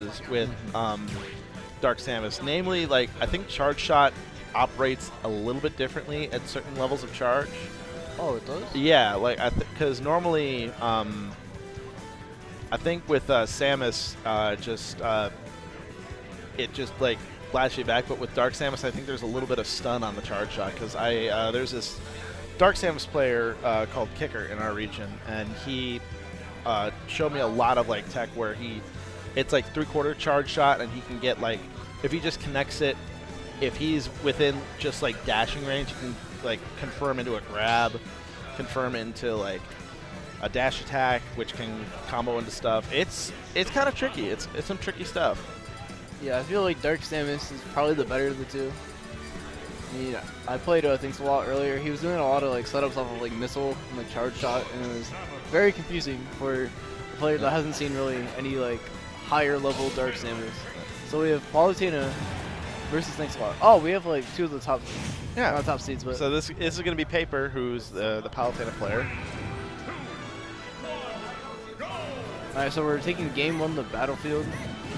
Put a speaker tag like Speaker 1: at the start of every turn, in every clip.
Speaker 1: differences with Dark Samus. Namely, like, I think Charge Shot operates a little bit differently at certain levels of charge.
Speaker 2: Oh, it does?
Speaker 1: Yeah, like, because normally, I think with Samus, it just, like, flashes you back. But with Dark Samus, I think there's a little bit of stun on the Charge Shot. Because there's this Dark Samus player called Kicker in our region, and he showed me a lot of, like, tech where it's like 3/4 Charge Shot, and he can get, like, if he just connects it, if he's within just, like, dashing range, you can, like, confirm into a grab, confirm into, like, a dash attack, which can combo into stuff. It's kind of tricky. It's some tricky stuff.
Speaker 2: Yeah, I feel like Dark Samus is probably the better of the two. I mean, I played ThankSwalot earlier. He was doing a lot of, like, setups off of, like, missile and, like, Charge Shot, and it was very confusing for a player that hasn't seen really any, like, higher level Dark Samus. So we have Palutena versus ThankSwalot. Oh, we have, like, two of the top, not top seeds, but
Speaker 1: So this is going to be Paper, who's the Palutena player.
Speaker 2: all right. So we're taking game 1 of the battlefield.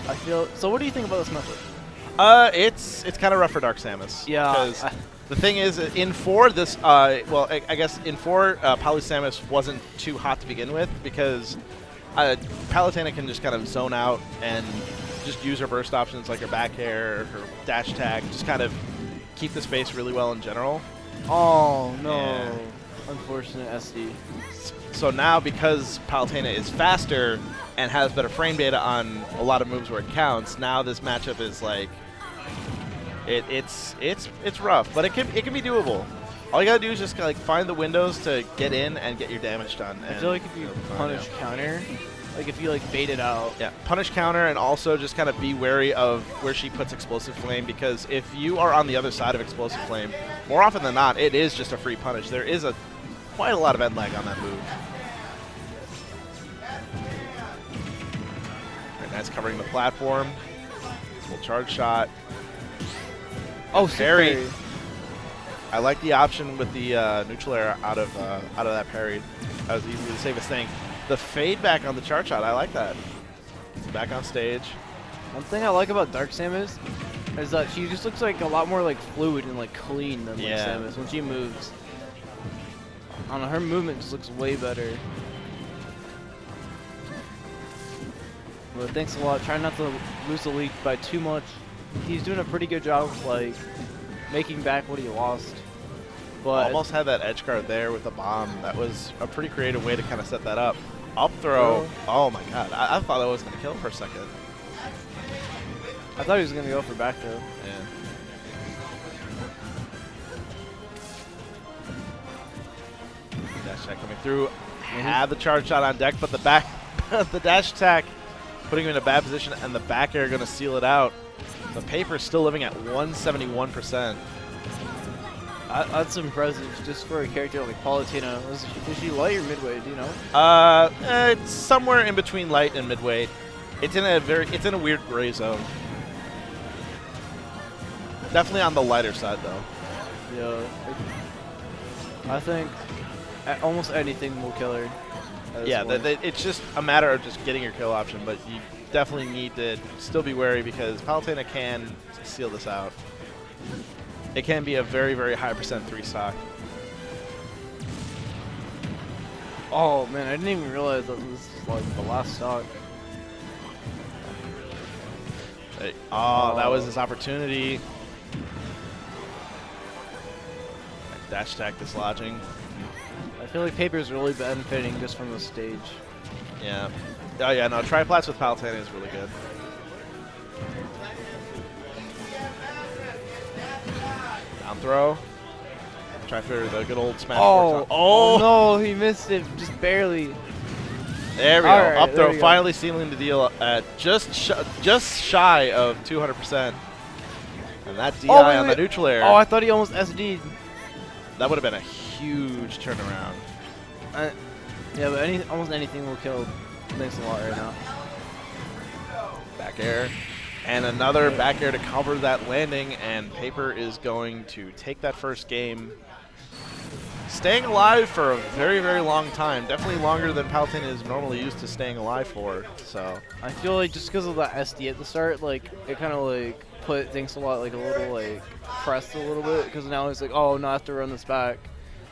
Speaker 2: I feel. So what do you think about this matchup?
Speaker 1: It's kind of rough for Dark Samus.
Speaker 2: Yeah.
Speaker 1: Because the thing is, in 4, this well, I guess in 4, Palu Samus wasn't too hot to begin with because Palutena can just kind of zone out and just use her burst options like her back air, her dash attack, just kind of keep the space really well in general.
Speaker 2: Oh no!
Speaker 1: Yeah.
Speaker 2: Unfortunate SD.
Speaker 1: So now, because Palutena is faster and has better frame data on a lot of moves where it counts, now this matchup is like it's rough, but it can be doable. All you gotta do is just like find the windows to get in and get your damage done.
Speaker 2: I feel like if you punish counter, like if you like bait it out.
Speaker 1: Yeah, punish counter, and also just kind of be wary of where she puts Explosive Flame, because if you are on the other side of Explosive Flame, more often than not, it is just a free punish. There is quite a lot of end lag on that move. Right, nice covering the platform. Little Charge Shot.
Speaker 2: Oh,
Speaker 1: parry. I like the option with the neutral air out of that parry. That was easily the safest thing. The fade back on the Charge Shot, I like that. Back on stage.
Speaker 2: One thing I like about Dark Samus is that she just looks like a lot more like fluid and like clean than like Samus when she moves. I don't know, her movement just looks way better. But ThankSwalot, trying not to lose the lead by too much. He's doing a pretty good job of like making back what he lost. But
Speaker 1: almost had that edge guard there with the bomb. That was a pretty creative way to kind of set that up. Up throw. Oh my god. I thought that was going to kill for a second.
Speaker 2: I thought he was going to go for back throw.
Speaker 1: Yeah. Dash attack coming through. Had the Charge Shot on deck, but the dash attack putting him in a bad position, and the back air going to seal it out. The Paper is still living at 171%.
Speaker 2: That's impressive, just for a character like Palutena. Is she light or midweight? Do you know?
Speaker 1: It's somewhere in between light and midweight. It's in a weird gray zone. Definitely on the lighter side, though.
Speaker 2: Yeah, I think almost anything will kill her.
Speaker 1: Yeah, it's just a matter of just getting your kill option, but you definitely need to still be wary because Palutena can seal this out. It can be a very, very high percent 3 stock.
Speaker 2: Oh man, I didn't even realize that this was like the last stock.
Speaker 1: Hey, oh, that was his opportunity. Dash attack dislodging.
Speaker 2: I feel like Paper's really benefiting just from the stage.
Speaker 1: Yeah. Oh yeah, no, triplats with Palutena is really good. Down throw. Try for the good old smash.
Speaker 2: Oh no, he missed it just barely.
Speaker 1: There we go.
Speaker 2: Right,
Speaker 1: up throw, finally sealing the deal at just shy of 200%. And that DI on the neutral air.
Speaker 2: Oh, I thought he almost SD'd.
Speaker 1: That would have been a huge turnaround.
Speaker 2: Yeah, but almost anything will kill ThankSwalot right now.
Speaker 1: Back air. And another back air to cover that landing, and Paper is going to take that first game. staying alive for a very, very long time. Definitely longer than Palutena is normally used to staying alive for. So
Speaker 2: I feel like just because of the SD at the start, like it kind of like put ThankSwalot like a little like pressed a little bit because now it's like, oh no, I have to run this back.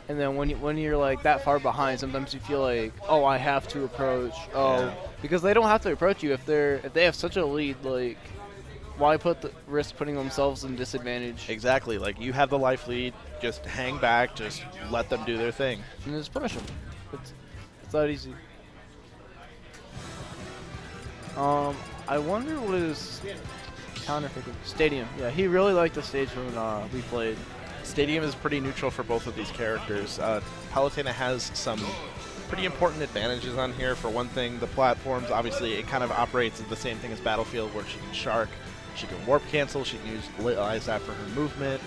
Speaker 2: And then when you're like that far behind, sometimes you feel like, oh, I have to approach. Oh,
Speaker 1: yeah.
Speaker 2: Because they don't have to approach you if they have such a lead. Like, why risk putting themselves in disadvantage?
Speaker 1: Exactly. Like, you have the life lead. Just hang back. Just let them do their thing.
Speaker 2: And just punish them. It's that easy. I wonder what his counter pick is. Stadium. Yeah, he really liked the stage when we played.
Speaker 1: Stadium is pretty neutral for both of these characters. Palutena has some pretty important advantages on here. For one thing, the platforms, obviously, it kind of operates as the same thing as Battlefield, where she can shark, she can warp cancel, she can use Lit Eyes for her movement.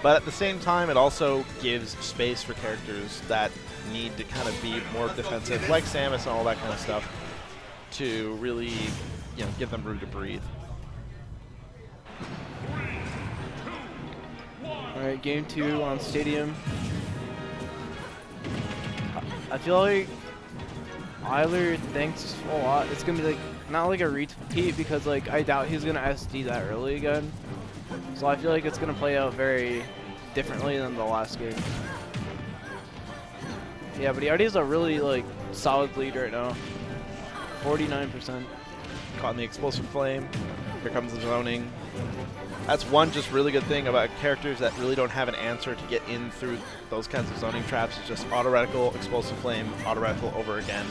Speaker 1: But at the same time, it also gives space for characters that need to kind of be more defensive, like Samus and all that kind of stuff, to really, give them room to breathe.
Speaker 2: Alright, game 2 on Stadium. I feel like either ThankSwalot, it's gonna be like not like a repeat because like I doubt he's gonna SD that early again. So I feel like it's gonna play out very differently than the last game. Yeah, but he already has a really like solid lead right now. 49%.
Speaker 1: Caught in the explosive flame. Here comes the zoning. That's one just really good thing about characters that really don't have an answer to get in through those kinds of zoning traps. It's just auto reticle, explosive flame, auto reticle over again.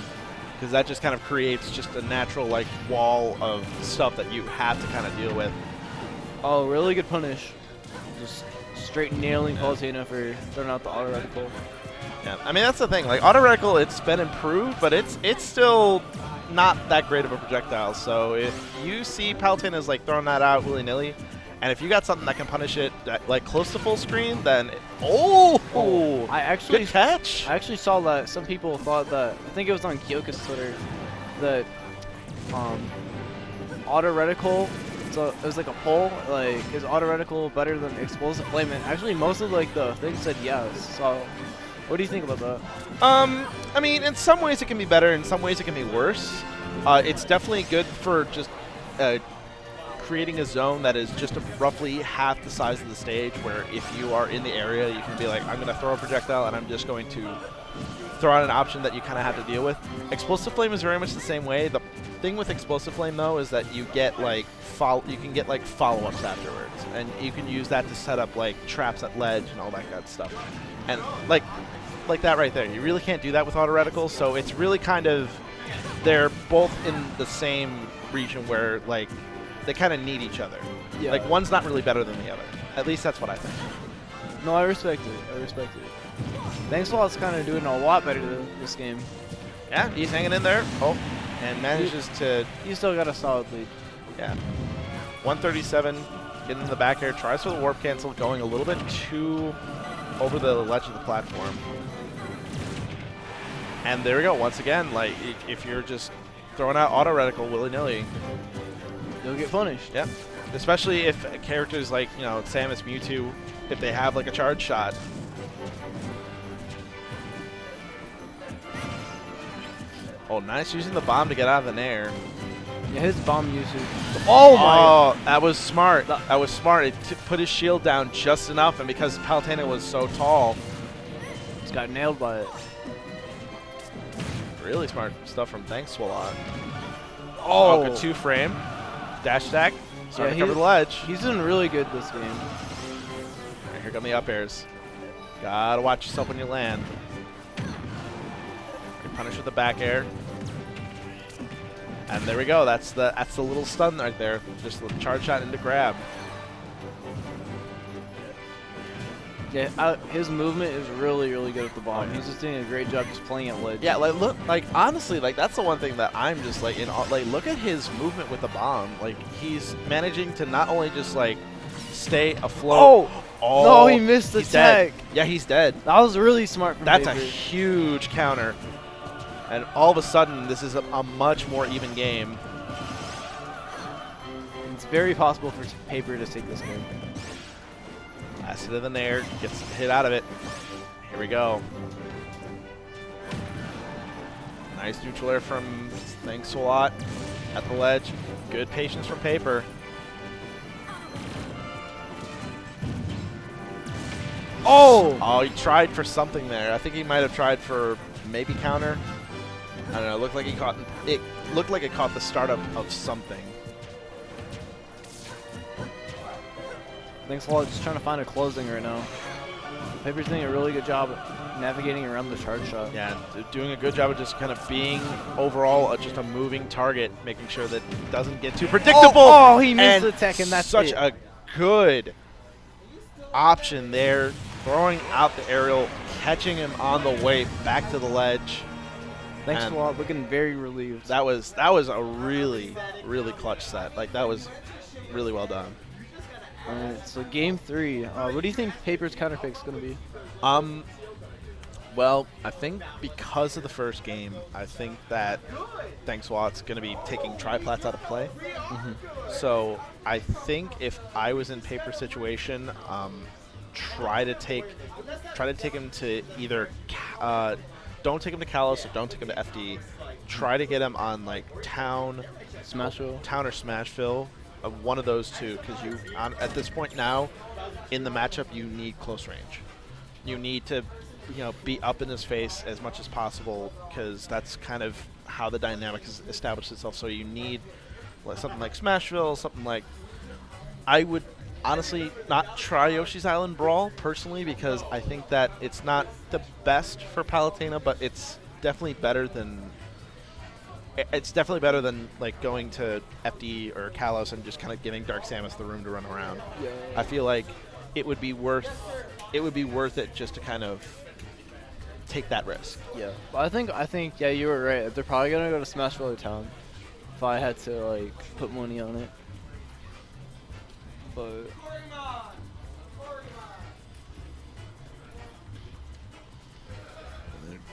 Speaker 1: Because that just kind of creates just a natural like wall of stuff that you have to kind of deal with.
Speaker 2: Oh, really good punish. Just straight nailing Palutena for throwing out the auto reticle.
Speaker 1: Yeah, I mean that's the thing. Like auto reticle, it's been improved, but it's still not that great of a projectile. So if you see Palutena's like throwing that out willy-nilly, and if you got something that can punish it like close to full screen, then
Speaker 2: I actually
Speaker 1: good catch.
Speaker 2: I actually saw that some people thought that, I think it was on Kyoka's Twitter, that auto reticle. So it was like a poll, like is auto reticle better than explosive flame? And actually most of like the things said yes. So what do you think about that?
Speaker 1: I mean, in some ways it can be better, in some ways it can be worse. It's definitely good for just creating a zone that is just roughly half the size of the stage, where if you are in the area, you can be like, I'm going to throw a projectile and I'm just going to throw out an option that you kind of have to deal with. Explosive flame is very much the same way. The thing with explosive flame though is that you get like follow-ups afterwards, and you can use that to set up like traps at ledge and all that good stuff. And like that right there, you really can't do that with auto reticles. So it's really kind of, they're both in the same region where like they kind of need each other.
Speaker 2: Yeah.
Speaker 1: Like one's not really better than the other. At least that's what I think.
Speaker 2: No, I respect it. I respect it. ThankSwalot's kind of doing a lot better this game.
Speaker 1: Yeah, he's hanging in there. Oh, and manages to.
Speaker 2: He's still got a solid lead.
Speaker 1: Yeah. 137, getting in the back air, tries for the warp cancel, going a little bit too over the ledge of the platform. And there we go. Once again, like if you're just throwing out auto reticle willy-nilly,
Speaker 2: you'll get punished.
Speaker 1: Yeah. Especially if characters like, Samus, Mewtwo, if they have like a charge shot. Oh, nice using the bomb to get out of the nair.
Speaker 2: Yeah, his bomb usage.
Speaker 1: Oh my! That was smart. That was smart. It put his shield down just enough, and because Palutena was so tall,
Speaker 2: just got nailed by it.
Speaker 1: Really smart stuff from ThankSwalot. Oh, good 2-frame. Dash stack. Starting to cover the ledge.
Speaker 2: He's doing really good this game.
Speaker 1: Right, here come the up airs. Gotta watch yourself when you land. Good punish with the back air. And there we go. That's the little stun right there. Just a charge shot into grab.
Speaker 2: Yeah, his movement is really, really good at the bomb. He's just doing a great job just playing at ledge.
Speaker 1: Yeah, honestly, that's the one thing that I'm just like look at his movement with the bomb. Like he's managing to not only just like stay afloat.
Speaker 2: Oh no, he missed the tag.
Speaker 1: Yeah, he's dead.
Speaker 2: That was really smart from
Speaker 1: That's
Speaker 2: Paper.
Speaker 1: A huge counter. And all of a sudden, this is a much more even game.
Speaker 2: It's very possible for Paper to take this game.
Speaker 1: Last hit of the nair, gets hit out of it. Here we go. Nice neutral air from ThankSwalot at the ledge. Good patience from Paper.
Speaker 2: Oh!
Speaker 1: Oh, he tried for something there. I think he might have tried for maybe counter. I don't know. It looked like he caught. It looked like it caught the startup of something.
Speaker 2: ThankSwalot just trying to find a closing right now. Paper's doing a really good job navigating around the charge shot.
Speaker 1: Yeah, doing a good job of just kind of being overall just a moving target, making sure that it doesn't get too predictable.
Speaker 2: Oh, he missed the tech, and that's
Speaker 1: such
Speaker 2: it.
Speaker 1: a good option there, throwing out the aerial, catching him on the way back to the ledge.
Speaker 2: ThankSwalot looking very relieved.
Speaker 1: That was a really clutch set. Like, that was really well done.
Speaker 2: All right, so game 3. What do you think Paper's counter pick is going to be?
Speaker 1: Well, I think because of the first game, I think that ThankSwalot's going to be taking triplats out of play. So I think if I was in Paper's situation, try to take him to either don't take him to Kalos or don't take him to FD. Try to get him on like town or Smashville. One of those two, because at this point now in the matchup you need close range. You need to be up in his face as much as possible, because that's kind of how the dynamic has established itself. So you need something like Smashville, something like, I would honestly not try Yoshi's Island Brawl personally, because I think that it's not the best for Palutena, but it's definitely better than like going to FD or Kalos and just kind of giving Dark Samus the room to run around.
Speaker 2: Yeah.
Speaker 1: I feel like it would be worth it just to kind of take that risk.
Speaker 2: Yeah. Well, I think yeah, you were right. They're probably gonna go to Smashville or Town if I had to like put money on it. But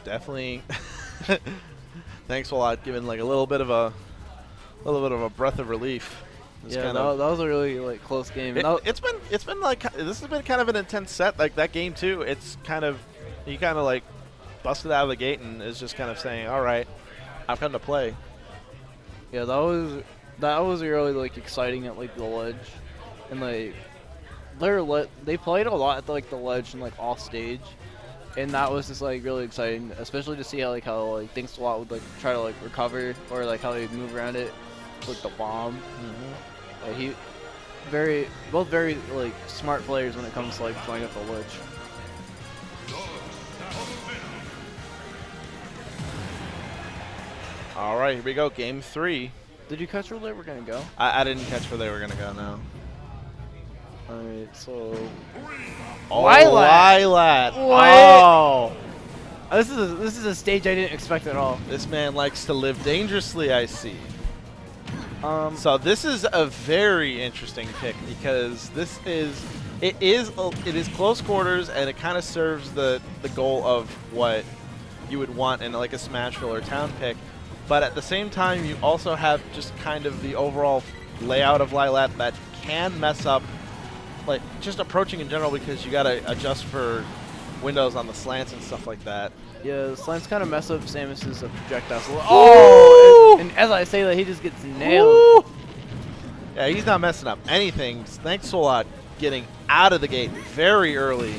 Speaker 1: definitely ThankSwalot giving like a little bit of a breath of relief.
Speaker 2: Yeah, that was a really close game.
Speaker 1: It's been like, this has been kind of an intense set. Like that game too. It's kind of, you kind of like busted out of the gate and is just kind of saying, all right, I've come to play.
Speaker 2: Yeah, that was really like exciting at like the ledge, and like they played a lot at the ledge and like off stage, and that was just like really exciting, especially to see how ThankSwalot would like try to like recover, or like how they move around it with the bomb. Both very like smart players when it comes to like playing at the ledge.
Speaker 1: All right, here we go, game 3.
Speaker 2: Did you catch where they were gonna go?
Speaker 1: I didn't catch where they were gonna go. No.
Speaker 2: All right, so
Speaker 1: Lilat.
Speaker 2: What?
Speaker 1: Oh,
Speaker 2: this is a stage I didn't expect at all.
Speaker 1: this man likes to live dangerously, I see. So this is a very interesting pick, because it is close quarters, and it kind of serves the goal of what you would want in like a Smashville or Town pick. But at the same time, you also have just kind of the overall layout of Lilat that can mess up, like just approaching in general, because you got to adjust for windows on the slants and stuff like that.
Speaker 2: Yeah, the slants kind of mess up Samus's projectiles. Oh! And as I say that, he just gets nailed.
Speaker 1: Woo! Yeah, he's not messing up anything. ThankSwalot getting out of the gate very early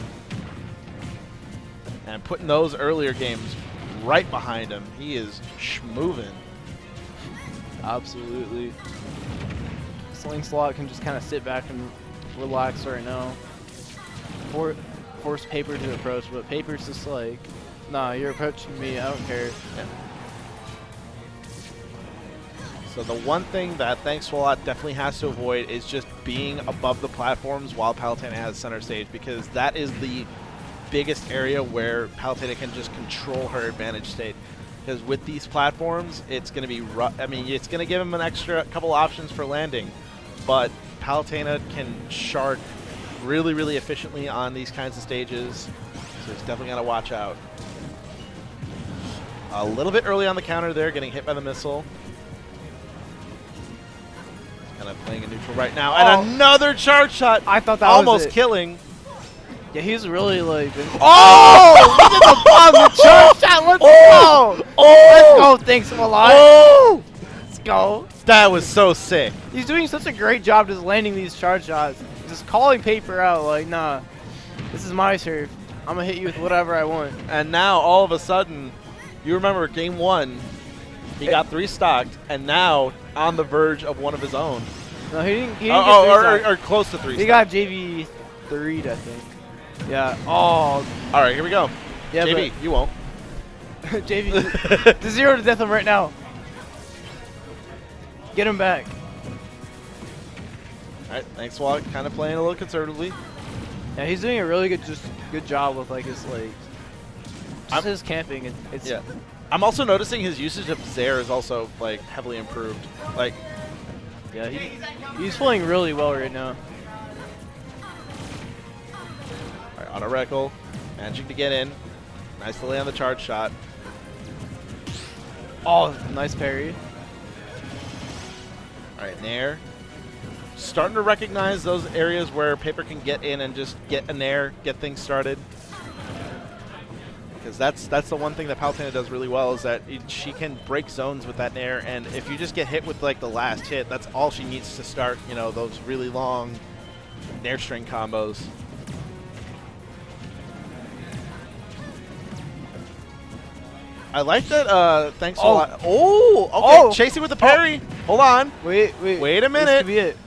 Speaker 1: and putting those earlier games right behind him. He is schmoving.
Speaker 2: Absolutely. ThankSwalot can just kind of sit back and relax right now. Force Paper to approach, but Paper's just like, nah, you're approaching me, I don't care.
Speaker 1: Yeah. So the one thing that ThankSwalot definitely has to avoid is just being above the platforms while Palutena has center stage, because that is the biggest area where Palutena can just control her advantage state. Because with these platforms, it's going to be rough. I mean, it's going to give him an extra couple options for landing, but Palutena can shard really efficiently on these kinds of stages, so he's definitely got to watch out. A little bit early on the counter there, getting hit by the missile. Kind of playing a neutral right now, and another charge shot.
Speaker 2: I thought that
Speaker 1: almost
Speaker 2: was it.
Speaker 1: killing.
Speaker 2: Yeah, he's really like.
Speaker 1: Oh!
Speaker 2: Look at the bomb, the charge shot. Let's
Speaker 1: Oh!
Speaker 2: go.
Speaker 1: Oh!
Speaker 2: Let's go. Thanks a lot.
Speaker 1: Oh!
Speaker 2: Let's go.
Speaker 1: That was so sick.
Speaker 2: He's doing such a great job just landing these charge shots, just calling Paper out like, nah, this is my serve. I'm gonna hit you with whatever I want.
Speaker 1: And now all of a sudden, you remember game 1, he got 3 stocked, and now on the verge of one of his own.
Speaker 2: No, he didn't get 3
Speaker 1: or close to 3.
Speaker 2: He got JV 3'd, I think. Yeah. Oh.
Speaker 1: All right, here we go.
Speaker 2: Yeah,
Speaker 1: JV, you won't.
Speaker 2: JV, to 0 to death him right now. Get him back.
Speaker 1: All right, ThankSwalot kind of playing a little conservatively.
Speaker 2: Yeah, he's doing a really good job with like his his camping. It's
Speaker 1: yeah. I'm also noticing his usage of Zaire is also like heavily improved. Like,
Speaker 2: yeah, he's playing really well right now.
Speaker 1: all right, auto reckle, managing to get in. Nice delay on the charge shot.
Speaker 2: Oh, nice parry.
Speaker 1: All right, Nair. Starting to recognize those areas where Paper can get in and just get a Nair, get things started. Because that's the one thing that Palutena does really well is that she can break zones with that Nair, and if you just get hit with like the last hit, that's all she needs to start, you know, those really long Nair string combos. I like that ThankSwalot. Oh, okay.
Speaker 2: Oh.
Speaker 1: Chasing with the parry. Hold on.
Speaker 2: Wait a minute. This could be it.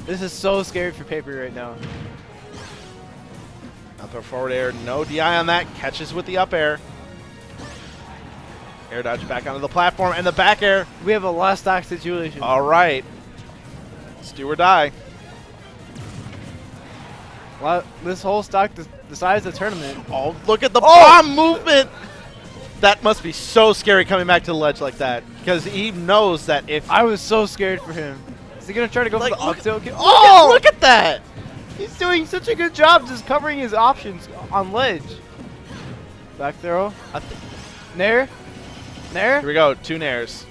Speaker 2: This is so scary for Paper right now.
Speaker 1: Now throw forward air. No DI on that. Catches with the up air. Air dodge back onto the platform and the back air.
Speaker 2: We have a last stock situation.
Speaker 1: All right. Let's do or die.
Speaker 2: This whole stock decides the tournament.
Speaker 1: Oh, look at the bomb movement. That must be so scary coming back to the ledge like that because he knows that if
Speaker 2: I was so scared for him. Is he gonna try to go
Speaker 1: like,
Speaker 2: for the up tilt kick?
Speaker 1: Oh, look at that!
Speaker 2: He's doing such a good job just covering his options on ledge. Back throw. Nair.
Speaker 1: Here we go. 2 Nairs.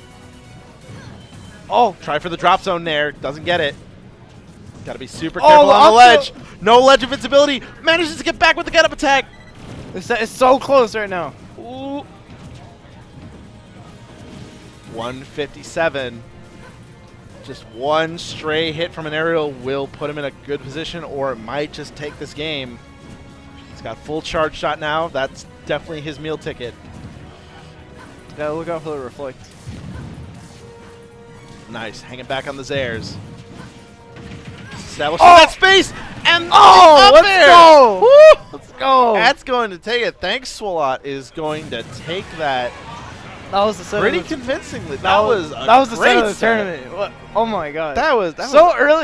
Speaker 2: Oh.
Speaker 1: Try for the drop zone Nair. Doesn't get it. Got to be super careful on the ledge. No ledge invincibility. Manages to get back with the get up attack.
Speaker 2: It's so close right now.
Speaker 1: Ooh. 157. Just one stray hit from an aerial will put him in a good position, or it might just take this game. He's got full charge shot now. That's definitely his meal ticket.
Speaker 2: Gotta look out for the reflect.
Speaker 1: Nice. Hanging back on the Zairs. Establishing that space. And
Speaker 2: let's go.
Speaker 1: Woo!
Speaker 2: Let's go.
Speaker 1: That's going to take it. ThankSwalot is going to take that.
Speaker 2: That was the set
Speaker 1: pretty
Speaker 2: of the,
Speaker 1: convincingly.
Speaker 2: That was the
Speaker 1: great
Speaker 2: set of the tournament. What? Oh my god.
Speaker 1: That was
Speaker 2: so early.